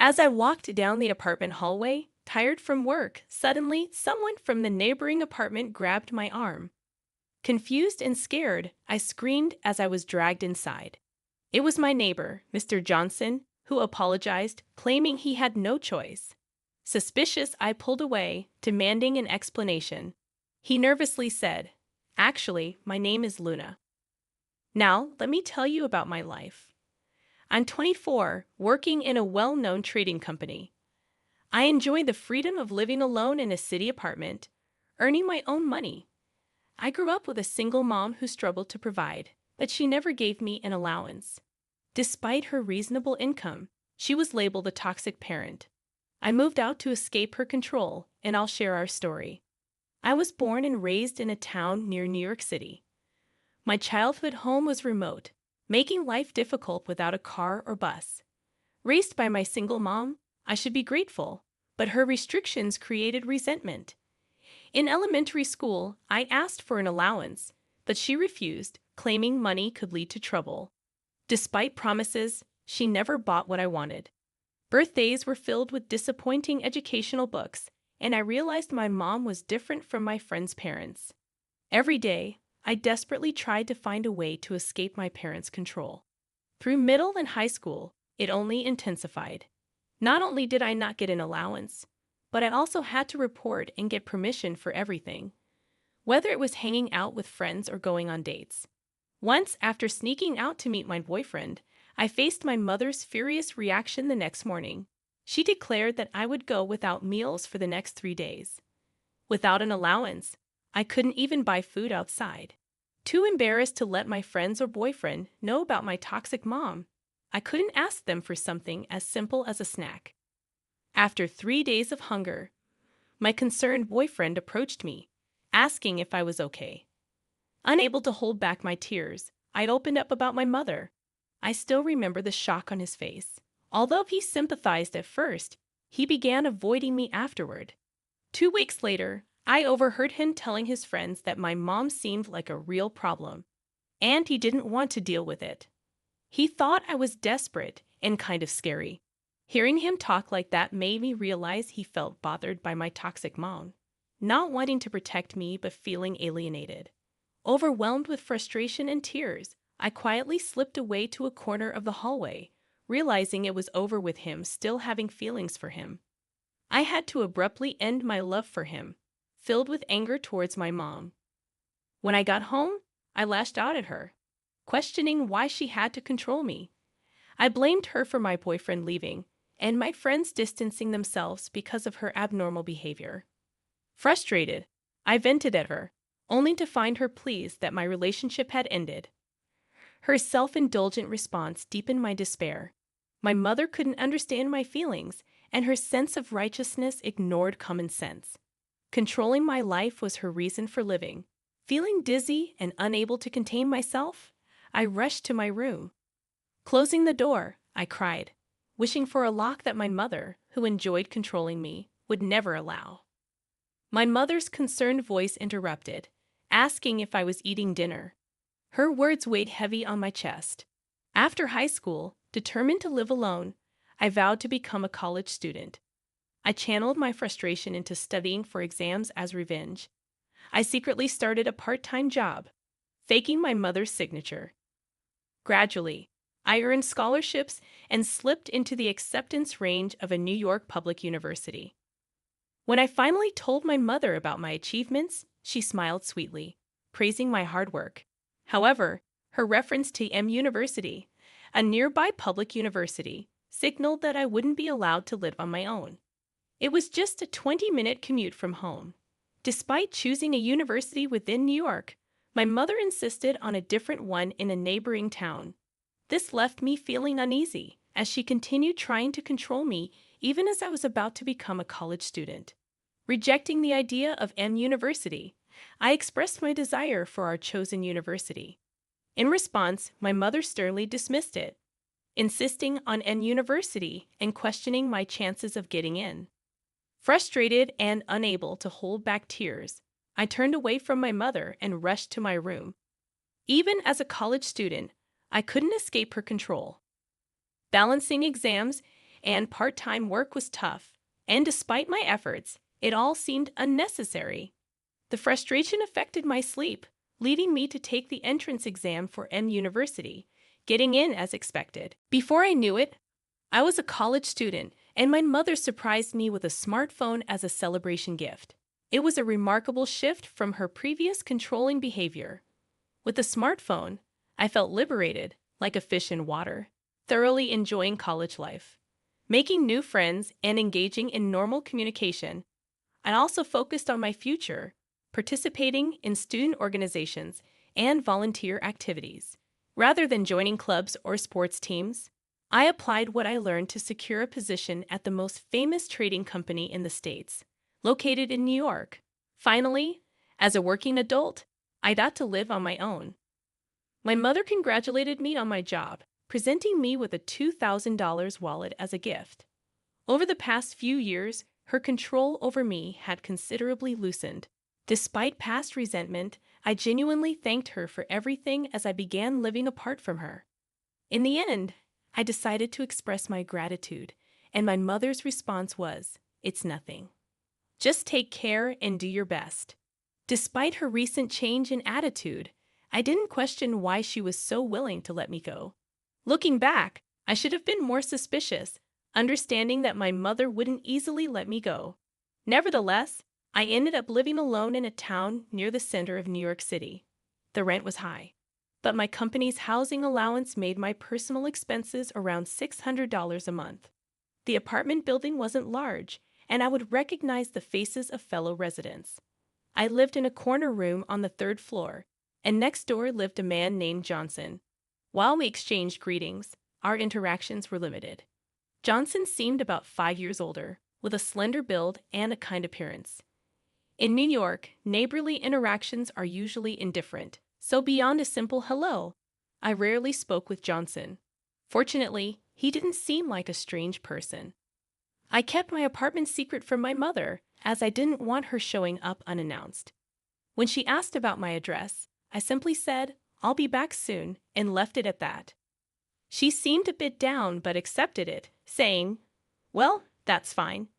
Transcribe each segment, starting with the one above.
As I walked down the apartment hallway, tired from work, suddenly someone from the neighboring apartment grabbed my arm. Confused and scared, I screamed as I was dragged inside. It was my neighbor, Mr. Johnson, who apologized, claiming he had no choice. Suspicious, I pulled away, demanding an explanation. He nervously said, "Actually, my name is Luna. Now, let me tell you about my life. I'm 24, working in a well-known trading company. I enjoy the freedom of living alone in a city apartment, earning my own money. I grew up with a single mom who struggled to provide, but she never gave me an allowance. Despite her reasonable income, she was labeled a toxic parent. I moved out to escape her control, and I'll share our story. I was born and raised in a town near New York City. My childhood home was remote, making life difficult without a car or bus. Raised by my single mom, I should be grateful, but her restrictions created resentment. In elementary school, I asked for an allowance, but she refused, claiming money could lead to trouble. Despite promises, she never bought what I wanted. Birthdays were filled with disappointing educational books, and I realized my mom was different from my friends' parents. Every day, I desperately tried to find a way to escape my parents' control. Through middle and high school, it only intensified. Not only did I not get an allowance, but I also had to report and get permission for everything, whether it was hanging out with friends or going on dates. Once, after sneaking out to meet my boyfriend, I faced my mother's furious reaction the next morning. She declared that I would go without meals for the next 3 days. Without an allowance, I couldn't even buy food outside. Too embarrassed to let my friends or boyfriend know about my toxic mom, I couldn't ask them for something as simple as a snack. After 3 days of hunger, my concerned boyfriend approached me, asking if I was okay. Unable to hold back my tears, I'd opened up about my mother. I still remember the shock on his face. Although he sympathized at first, he began avoiding me afterward. 2 weeks later, I overheard him telling his friends that my mom seemed like a real problem, and he didn't want to deal with it. He thought I was desperate and kind of scary. Hearing him talk like that made me realize he felt bothered by my toxic mom, not wanting to protect me but feeling alienated. Overwhelmed with frustration and tears, I quietly slipped away to a corner of the hallway, realizing it was over with him still having feelings for him. I had to abruptly end my love for him, filled with anger towards my mom. When I got home, I lashed out at her, questioning why she had to control me. I blamed her for my boyfriend leaving, and my friends distancing themselves because of her abnormal behavior. Frustrated, I vented at her, only to find her pleased that my relationship had ended. Her self-indulgent response deepened my despair. My mother couldn't understand my feelings, and her sense of righteousness ignored common sense. Controlling my life was her reason for living. Feeling dizzy and unable to contain myself, I rushed to my room. Closing the door, I cried, wishing for a lock that my mother, who enjoyed controlling me, would never allow. My mother's concerned voice interrupted, asking if I was eating dinner. Her words weighed heavy on my chest. After high school, determined to live alone, I vowed to become a college student. I channeled my frustration into studying for exams as revenge. I secretly started a part-time job, faking my mother's signature. Gradually, I earned scholarships and slipped into the acceptance range of a New York public university. When I finally told my mother about my achievements, she smiled sweetly, praising my hard work. However, her reference to M University, a nearby public university, signaled that I wouldn't be allowed to live on my own. It was just a 20-minute commute from home. Despite choosing a university within New York, my mother insisted on a different one in a neighboring town. This left me feeling uneasy, as she continued trying to control me even as I was about to become a college student. Rejecting the idea of M University, I expressed my desire for our chosen university. In response, my mother sternly dismissed it, insisting on N University and questioning my chances of getting in. Frustrated and unable to hold back tears, I turned away from my mother and rushed to my room. Even as a college student, I couldn't escape her control. Balancing exams and part-time work was tough, and despite my efforts, it all seemed unnecessary. The frustration affected my sleep, leading me to take the entrance exam for M University, getting in as expected. Before I knew it, I was a college student, and my mother surprised me with a smartphone as a celebration gift. It was a remarkable shift from her previous controlling behavior. With the smartphone, I felt liberated, like a fish in water, thoroughly enjoying college life. Making new friends and engaging in normal communication, I also focused on my future, participating in student organizations and volunteer activities. Rather than joining clubs or sports teams, I applied what I learned to secure a position at the most famous trading company in the States, located in New York. Finally, as a working adult, I got to live on my own. My mother congratulated me on my job, presenting me with a $2,000 wallet as a gift. Over the past few years, her control over me had considerably loosened. Despite past resentment, I genuinely thanked her for everything as I began living apart from her. In the end, I decided to express my gratitude, and my mother's response was, "It's nothing. Just take care and do your best." Despite her recent change in attitude, I didn't question why she was so willing to let me go. Looking back, I should have been more suspicious, understanding that my mother wouldn't easily let me go. Nevertheless, I ended up living alone in a town near the center of New York City. The rent was high, but my company's housing allowance made my personal expenses around $600 a month. The apartment building wasn't large, and I would recognize the faces of fellow residents. I lived in a corner room on the third floor, and next door lived a man named Johnson. While we exchanged greetings, our interactions were limited. Johnson seemed about 5 years older, with a slender build and a kind appearance. In New York, neighborly interactions are usually indifferent, so beyond a simple hello, I rarely spoke with Johnson. Fortunately, he didn't seem like a strange person. I kept my apartment secret from my mother, as I didn't want her showing up unannounced. When she asked about my address, I simply said, "I'll be back soon," and left it at that. She seemed a bit down but accepted it, saying, "Well, that's fine."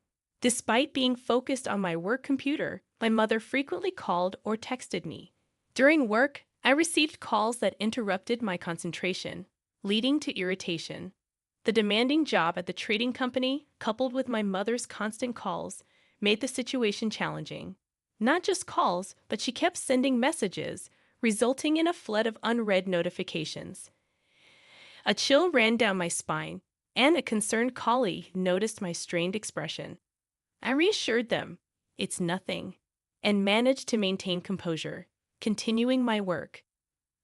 Despite being focused on my work computer, my mother frequently called or texted me. During work, I received calls that interrupted my concentration, leading to irritation. The demanding job at the trading company, coupled with my mother's constant calls, made the situation challenging. Not just calls, but she kept sending messages, resulting in a flood of unread notifications. A chill ran down my spine, and a concerned colleague noticed my strained expression. I reassured them, "It's nothing," and managed to maintain composure, continuing my work.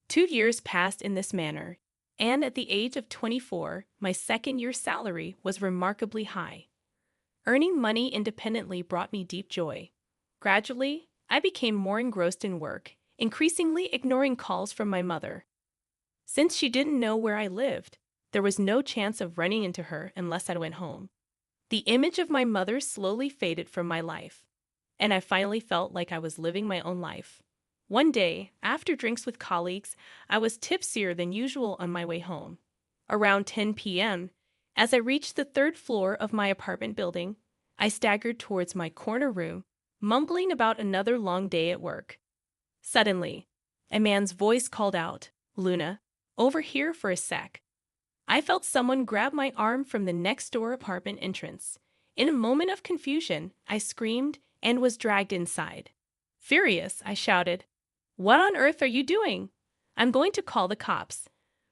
2 years passed in this manner, and at the age of 24, my second-year salary was remarkably high. Earning money independently brought me deep joy. Gradually, I became more engrossed in work, increasingly ignoring calls from my mother. Since she didn't know where I lived, there was no chance of running into her unless I went home. The image of my mother slowly faded from my life, and I finally felt like I was living my own life. One day, after drinks with colleagues, I was tipsier than usual on my way home. Around 10 p.m., as I reached the third floor of my apartment building, I staggered towards my corner room, mumbling about another long day at work. Suddenly, a man's voice called out, "Luna, over here for a sec." I felt someone grab my arm from the next-door apartment entrance. In a moment of confusion, I screamed and was dragged inside. Furious, I shouted, "What on earth are you doing? I'm going to call the cops."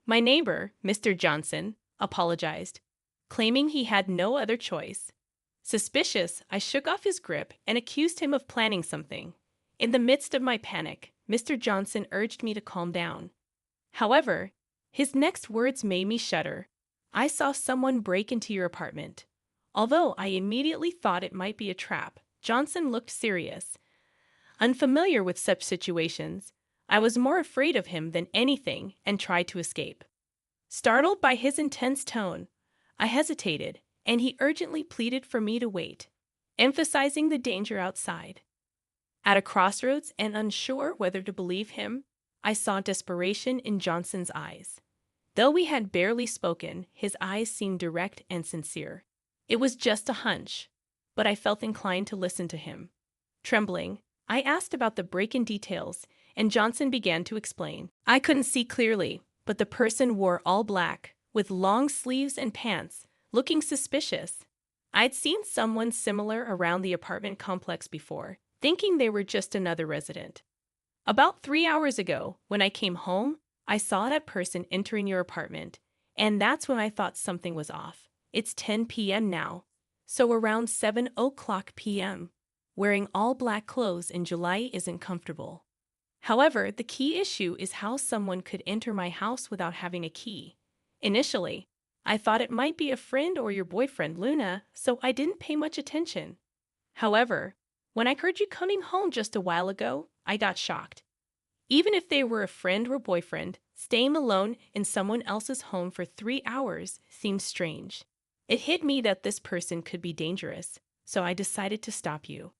My neighbor, Mr. Johnson, apologized, claiming he had no other choice. Suspicious, I shook off his grip and accused him of planning something. In the midst of my panic, Mr. Johnson urged me to calm down. However, his next words made me shudder. "I saw someone break into your apartment." Although I immediately thought it might be a trap, Johnson looked serious. Unfamiliar with such situations, I was more afraid of him than anything and tried to escape. Startled by his intense tone, I hesitated, and he urgently pleaded for me to wait, emphasizing the danger outside. At a crossroads and unsure whether to believe him, I saw desperation in Johnson's eyes. Though we had barely spoken, his eyes seemed direct and sincere. It was just a hunch, but I felt inclined to listen to him. Trembling, I asked about the break-in details, and Johnson began to explain. I couldn't see clearly, but the person wore all black, with long sleeves and pants, looking suspicious. I'd seen someone similar around the apartment complex before, thinking they were just another resident. About 3 hours ago, when I came home, I saw that person entering your apartment, and that's when I thought something was off. It's 10 p.m. now, so around 7 o'clock p.m. Wearing all black clothes in July isn't comfortable. However, the key issue is how someone could enter my house without having a key. Initially, I thought it might be a friend or your boyfriend, Luna, so I didn't pay much attention. However, when I heard you coming home just a while ago, I got shocked. Even if they were a friend or boyfriend, staying alone in someone else's home for 3 hours seemed strange. It hit me that this person could be dangerous, so I decided to stop you.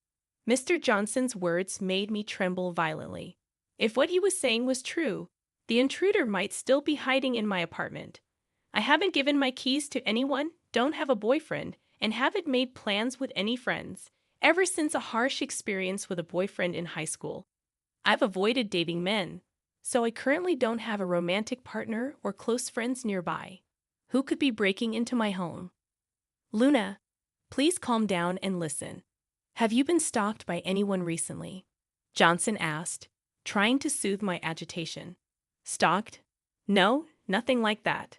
Mr. Johnson's words made me tremble violently. If what he was saying was true, the intruder might still be hiding in my apartment. I haven't given my keys to anyone, don't have a boyfriend, and haven't made plans with any friends, ever since a harsh experience with a boyfriend in high school. I've avoided dating men, so I currently don't have a romantic partner or close friends nearby. Who could be breaking into my home? Luna, please calm down and listen. Have you been stalked by anyone recently? Johnson asked, trying to soothe my agitation. Stalked? No, nothing like that.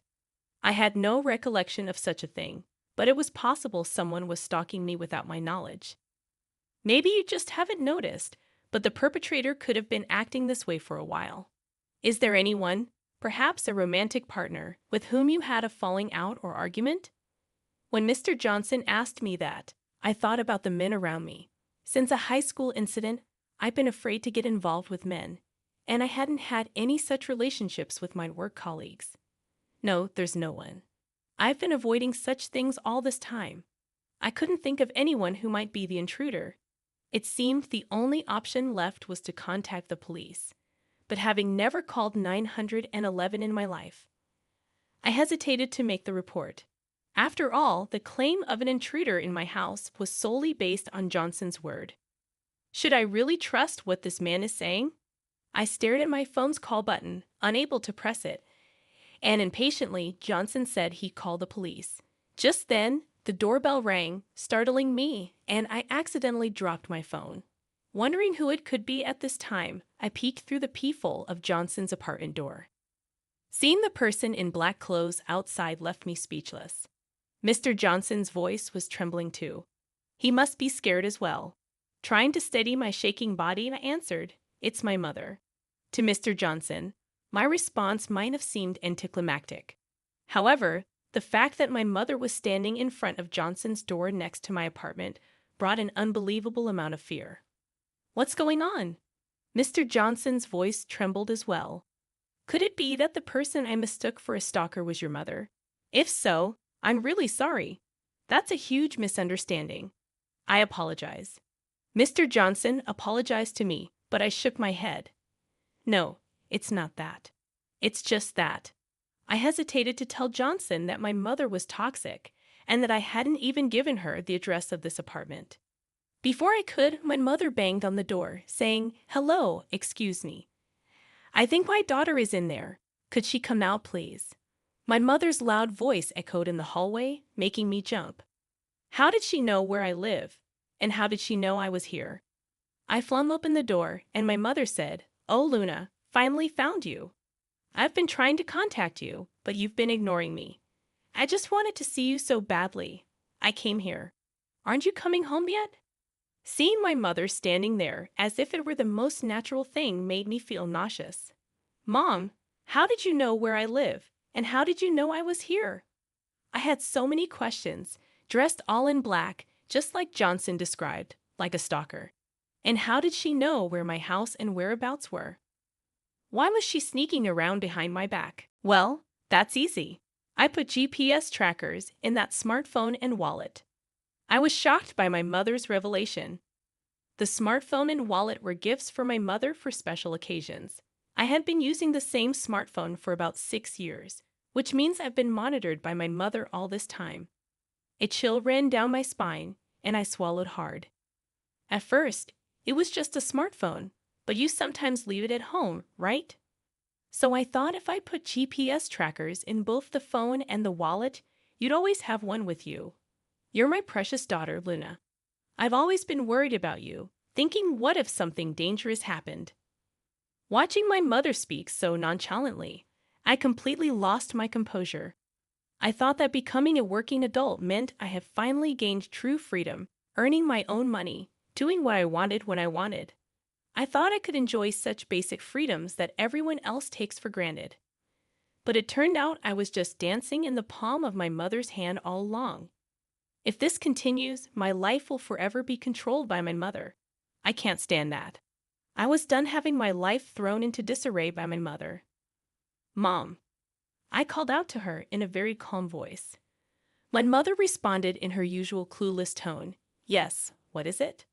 I had no recollection of such a thing, but it was possible someone was stalking me without my knowledge. Maybe you just haven't noticed, but the perpetrator could have been acting this way for a while. Is there anyone, perhaps a romantic partner, with whom you had a falling out or argument? When Mr. Johnson asked me that, I thought about the men around me. Since a high school incident, I've been afraid to get involved with men, and I hadn't had any such relationships with my work colleagues. No, there's no one. I've been avoiding such things all this time. I couldn't think of anyone who might be the intruder. It seemed the only option left was to contact the police, but having never called 911 in my life, I hesitated to make the report. After all, the claim of an intruder in my house was solely based on Johnson's word. Should I really trust what this man is saying? I stared at my phone's call button, unable to press it, and impatiently, Johnson said he'd call the police. Just then, the doorbell rang, startling me, and I accidentally dropped my phone. Wondering who it could be at this time, I peeked through the peephole of Johnson's apartment door. Seeing the person in black clothes outside left me speechless. Mr. Johnson's voice was trembling too. He must be scared as well. Trying to steady my shaking body, I answered, "It's my mother." To Mr. Johnson, my response might have seemed anticlimactic. However, the fact that my mother was standing in front of Johnson's door next to my apartment brought an unbelievable amount of fear. What's going on? Mr. Johnson's voice trembled as well. Could it be that the person I mistook for a stalker was your mother? If so, I'm really sorry. That's a huge misunderstanding. I apologize. Mr. Johnson apologized to me, but I shook my head. No, it's not that. It's just that. I hesitated to tell Johnson that my mother was toxic and that I hadn't even given her the address of this apartment. Before I could, my mother banged on the door, saying, "Hello, excuse me. I think my daughter is in there. Could she come out, please?" My mother's loud voice echoed in the hallway, making me jump. How did she know where I live? And how did she know I was here? I flung open the door, and my mother said, "Oh, Luna, finally found you. I've been trying to contact you, but you've been ignoring me. I just wanted to see you so badly. I came here. Aren't you coming home yet?" Seeing my mother standing there as if it were the most natural thing made me feel nauseous. "Mom, how did you know where I live? And how did you know I was here?" I had so many questions, dressed all in black, just like Johnson described, like a stalker. And how did she know where my house and whereabouts were? Why was she sneaking around behind my back? Well, that's easy. I put GPS trackers in that smartphone and wallet. I was shocked by my mother's revelation. The smartphone and wallet were gifts for my mother for special occasions. I had been using the same smartphone for about 6 years, which means I've been monitored by my mother all this time. A chill ran down my spine, and I swallowed hard. At first, it was just a smartphone, but you sometimes leave it at home, right? So I thought if I put GPS trackers in both the phone and the wallet, you'd always have one with you. You're my precious daughter, Luna. I've always been worried about you, thinking what if something dangerous happened? Watching my mother speak so nonchalantly, I completely lost my composure. I thought that becoming a working adult meant I have finally gained true freedom, earning my own money, doing what I wanted when I wanted. I thought I could enjoy such basic freedoms that everyone else takes for granted. But it turned out I was just dancing in the palm of my mother's hand all along. If this continues, my life will forever be controlled by my mother. I can't stand that. I was done having my life thrown into disarray by my mother. Mom. I called out to her in a very calm voice. My mother responded in her usual clueless tone. Yes, what is it?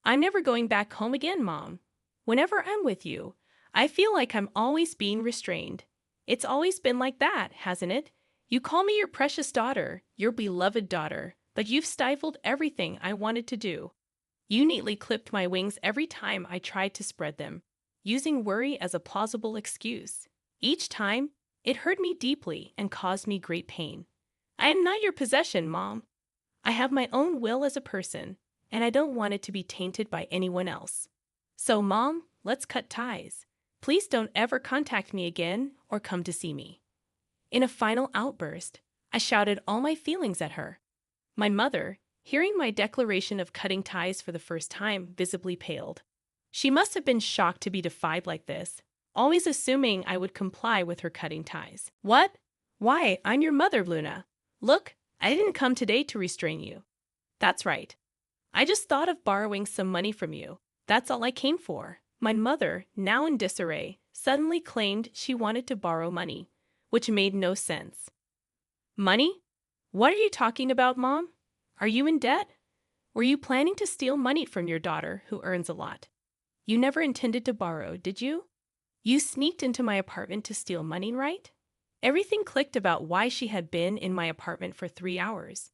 I'm never going back home again, Mom. Whenever I'm with you, I feel like I'm always being restrained. It's always been like that, hasn't it? You call me your precious daughter, your beloved daughter, but you've stifled everything I wanted to do. You neatly clipped my wings every time I tried to spread them, using worry as a plausible excuse. Each time, it hurt me deeply and caused me great pain. I am not your possession, Mom. I have my own will as a person, and I don't want it to be tainted by anyone else. So, Mom, let's cut ties. Please don't ever contact me again or come to see me. In a final outburst, I shouted all my feelings at her. My mother, hearing my declaration of cutting ties for the first time, visibly paled. She must have been shocked to be defied like this, always assuming I would comply with her cutting ties. What? Why, I'm your mother, Luna. Look, I didn't come today to restrain you. That's right. I just thought of borrowing some money from you. That's all I came for. My mother, now in disarray, suddenly claimed she wanted to borrow money, which made no sense. Money? What are you talking about, Mom? Are you in debt? Were you planning to steal money from your daughter, who earns a lot? You never intended to borrow, did you? You sneaked into my apartment to steal money, right? Everything clicked about why she had been in my apartment for 3 hours.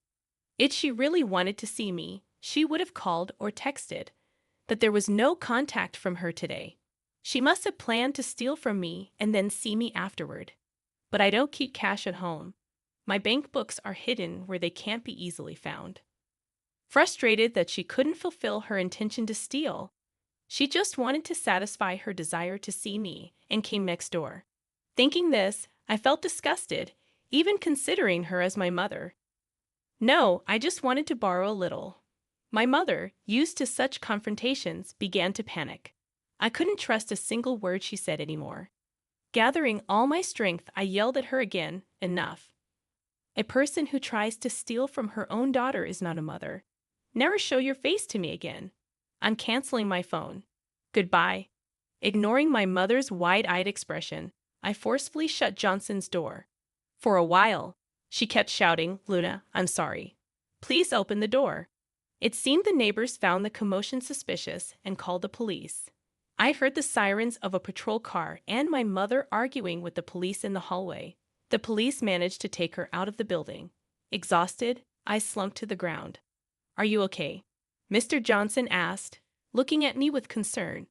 If she really wanted to see me, she would have called or texted. But there was no contact from her today. She must have planned to steal from me and then see me afterward. But I don't keep cash at home. My bank books are hidden where they can't be easily found. Frustrated that she couldn't fulfill her intention to steal, she just wanted to satisfy her desire to see me and came next door. Thinking this, I felt disgusted, even considering her as my mother. No, I just wanted to borrow a little. My mother, used to such confrontations, began to panic. I couldn't trust a single word she said anymore. Gathering all my strength, I yelled at her again, enough. A person who tries to steal from her own daughter is not a mother. Never show your face to me again. I'm canceling my phone. Goodbye. Ignoring my mother's wide-eyed expression, I forcefully shut Johnson's door. For a while, she kept shouting, Luna, I'm sorry. Please open the door. It seemed the neighbors found the commotion suspicious and called the police. I heard the sirens of a patrol car and my mother arguing with the police in the hallway. The police managed to take her out of the building. Exhausted, I slumped to the ground. Are you okay? Mr. Johnson asked, looking at me with concern.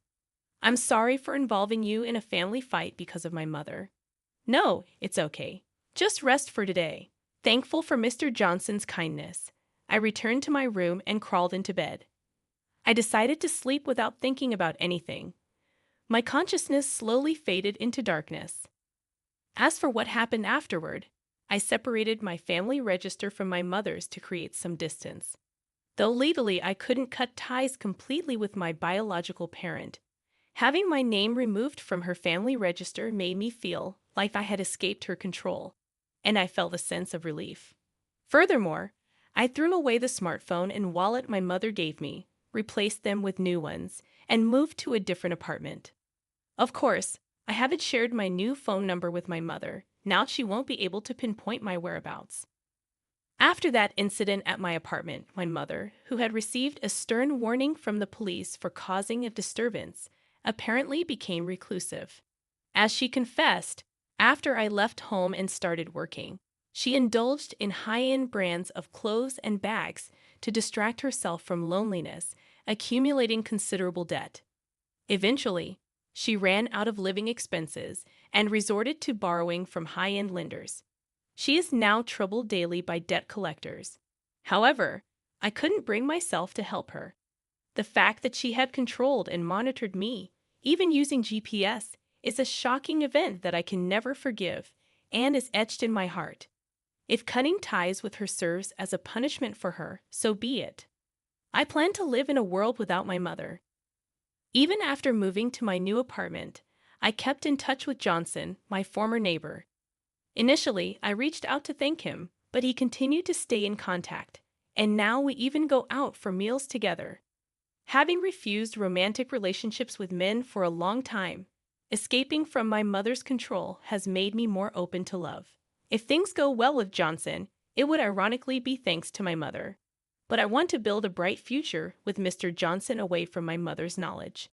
I'm sorry for involving you in a family fight because of my mother. No, it's okay. Just rest for today. Thankful for Mr. Johnson's kindness, I returned to my room and crawled into bed. I decided to sleep without thinking about anything. My consciousness slowly faded into darkness. As for what happened afterward, I separated my family register from my mother's to create some distance. Though legally I couldn't cut ties completely with my biological parent, having my name removed from her family register made me feel like I had escaped her control, and I felt a sense of relief. Furthermore, I threw away the smartphone and wallet my mother gave me, replaced them with new ones, and moved to a different apartment. Of course, I haven't shared my new phone number with my mother. Now she won't be able to pinpoint my whereabouts. After that incident at my apartment, my mother, who had received a stern warning from the police for causing a disturbance, apparently became reclusive. As she confessed, after I left home and started working, She indulged in high-end brands of clothes and bags to distract herself from loneliness, accumulating considerable debt. Eventually, she ran out of living expenses and resorted to borrowing from high-end lenders. She is now troubled daily by debt collectors. However, I couldn't bring myself to help her. The fact that she had controlled and monitored me, even using GPS, is a shocking event that I can never forgive and is etched in my heart. If cutting ties with her serves as a punishment for her, so be it. I plan to live in a world without my mother. Even after moving to my new apartment, I kept in touch with Johnson, my former neighbor. Initially, I reached out to thank him, but he continued to stay in contact, and now we even go out for meals together. Having refused romantic relationships with men for a long time, escaping from my mother's control has made me more open to love. If things go well with Johnson, it would ironically be thanks to my mother. But I want to build a bright future with Mr. Johnson away from my mother's knowledge.